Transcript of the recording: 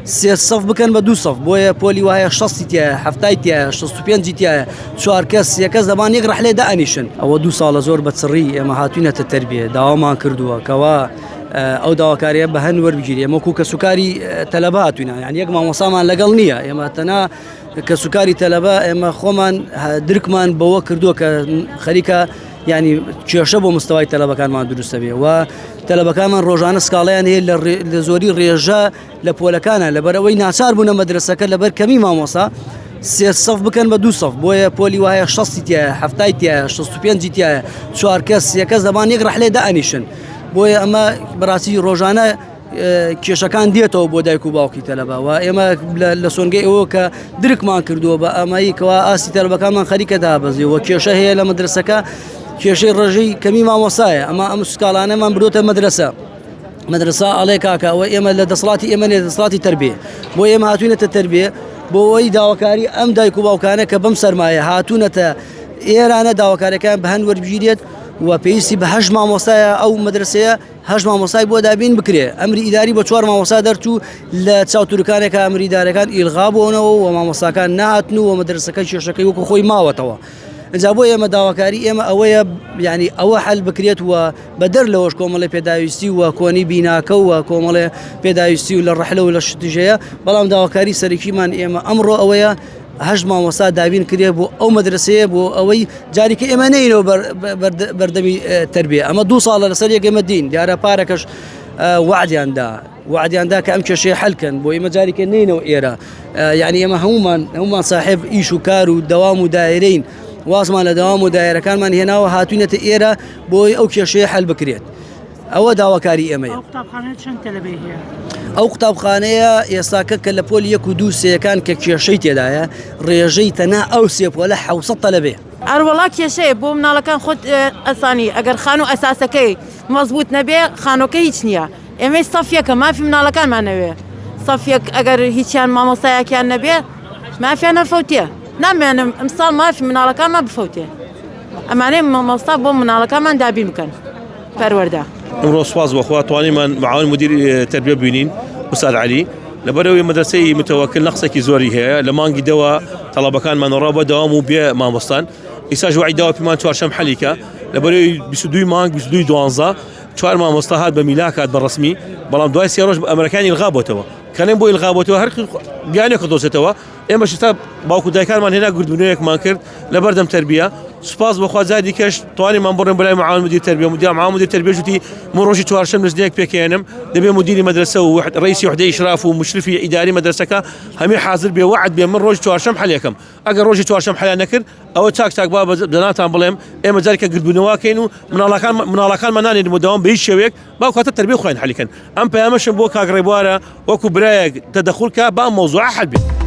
سێ سەف بکەن بە دوو سەف بۆیە پۆلی وایە 60 تایە 70 تایە 65 تایە 4 کەس یەکەس دەبان یەک ڕەحلێ دائنیشن ئەوە 2 ساڵە زۆر بەچڕی ئێمە هاتوینەتە تەربیە داوامان کردووە کەوا ئەو داواکاریە بە هەن وەربگیری ئەمە کە سوکاری تەلەبە هاتوینە یعنی یەک مامۆسامان لەگەڵ نییە ئێمە تەنها کە سوکاری تەلەبە ئێمە خۆمان درکمان بەوە کردووە کە خەریکە ینی کێشە بۆ مستەوای تەلەبەکانمان دروستە بێ و تەلەبەکانمان ڕۆژانە سکاڵیان هەیە لە زۆری ڕێژە لە پۆلەکانە لەبەرەوەی ناچار بوونە مەدرسەکە لەبەر کەمی مامۆسا سێ سەف بکەن بە دوو سەف بۆیە پۆلی وایە 60 تایە 70 تایە 65 تایە 4 کەس یەکەس دەبان یەک ڕەحلێ دائنیشن بۆیە ئەمە بەڕاستی ڕۆژانە کێشەکان دێتەوە بۆ دایک و باوکی تەلەبە و ئێمە لە سۆنگەی ئەوە کە درکمان کردووە بە ئەمەی کەوا ئاسی تەلەبەکانمان خەریکە دابەزیەوە کێشە هەیە لە مەدرسەکە کێشەی ڕێژەی کەمی مامۆسایە ئەم سکاڵانەمان بردۆتە مەدرسە ئەڵێ کاکە ئەوە ئێمە لە دەسەڵاتی ئێمە لە دەسەڵاتی تەربیە بۆ ئێمە هاتوونەتە تەربیە بۆ ئەوەی داواکاری ئەم دایک و باوکانە کە بەم سەرمایە هاتوونەتە ئێرانە داواکاریەکان بە هەن وەربگیرێت و پێویستی بە 8 مامۆستایە ئەو مەدرسەیە 8 مامۆستای بۆ دابین بکرێ ئەمری ئیداری بە 4 مامۆستا دەرچوو لە چاوتورکانێکە ئەمری ئیدارەکان ئیلغا بوونەوە و مامۆستاکان نهاتن و مەدرسەکە کێشەکەی وەکو خۆی ماوەتەوە ئەجا بۆ ئێمە داواکاری ئێمە ئەوەیە ینی ئەوە حل بکرێت و بەدەر لەوەش کۆمەڵی پێداویستی و کۆنی بیناکە و کۆمەڵێ پێداویستی و لە ڕەحلە و لە شتیژەیە بەڵام داواکاری سەرەکیمان ئێمە ئەمڕۆ ئەوەیە 8 مامۆستا دابین کرێ بۆ ئەو مەدرسەیە بۆ ئەوەی جارێکە ئێمە نینەوە بەردەمی تەربیە ئەمە 2 ساڵە لەسەر یەک ئێمە دین دیارە پارەکەش وعدیاندا کە ئەم کێشەیە حەلکەن بۆ ئێمە جارێکە نینەوە ئێرە یعنی ئێمە هەمومان صاحب ئیش و کار و دەوام و دایرەین وازمان لە دەوام و دایرەکانمان هێناوە هاتوونەتە ئێرە بۆی ئەو کێشەیە حەل بکرێت ئەوە داواکاری ئێمەیە ئەو قوتابخانەیە ئێستاکە کە لە پۆلی 1 و 2 سێیەکان کە کێشەی تێدایە ڕێژەی تەنها ئەو سێپۆلە 700 تەلەبێ ئەروەڵا کێشەیە بۆ مناڵەکان خۆت ئەسانی ئەگەر خان و ئەساسەکەی مەزبوط نەبێ خانۆکە هیچ نییە ئێمەی سەفیەکە مافی مناڵەکانمانەوێ سەفیەک ئەگەر هیچیان مامۆستایەکیان نەبێ مافیان نەفەوتێ نامێنم ئەمساڵ مافی مناڵەکانمان بفەوتێ ئەمانەی مامۆستا بۆ مناڵەکانمان دابین بکەن پەروەردە ئەمڕۆ سواز بەخوا توانیمان معاون مدیر تەربیە ببینین ئوستاد عەلی لەبەرەوەی مەدرسەی متەوەکل نەقسێکی زۆری هەیە لە مانگی دەوە تەڵەبەکانمان ڕابە دەوام و بێ مامۆستان ئیساژ وعی داوا پێمان چوارشەم حەلیکە لەبەرەوەی 22 مانگ 22 دوانزە 4 مامۆستا هات بە میلاک هات بەڕەسمی بەڵام دوای 3 ڕۆژ ئەمریکانی ئیلغا بۆتەوە کەلێم بۆ ئیلغا بۆتەوە هەر بیانێکە دۆزێتەوە ئێمە شتا باوکو دایکانمان هێنا گردبوونەیەکمان کرد لەبەردەم تەربیە سوپاس بەخوا جاری دیکەش توانیمان بڕێن بەلای معاون مدیر تەربیە معاون مدیر تەربیە جوتی من ڕۆژی چوارشەم نزدێک پێکێنم دەبێ مدیری مەدرسە و ڕئیسی وحدەی ئیشراف و مشرفی ئیداری مەدرسەکە هەمی حاضر بێ وعد بێ من ڕۆژی چوارشەم حەلیەکەم ئەگەر ڕۆژی چوارشەم حەلیان نەکرد ئەوە چاک با دەناتان بڵێم ئێمە جارێکە گردبوونەوەکەین و مناڵەکانمان نانێنم و دەوام بە هیچ شێوەیەک باوکاتە تەربیە خوێن حەلیکەن ئەم پەیامەشم بۆ کاک ڕێبوارە وەکو برایەک تەدەخولکە با مۆزوع حەل بێت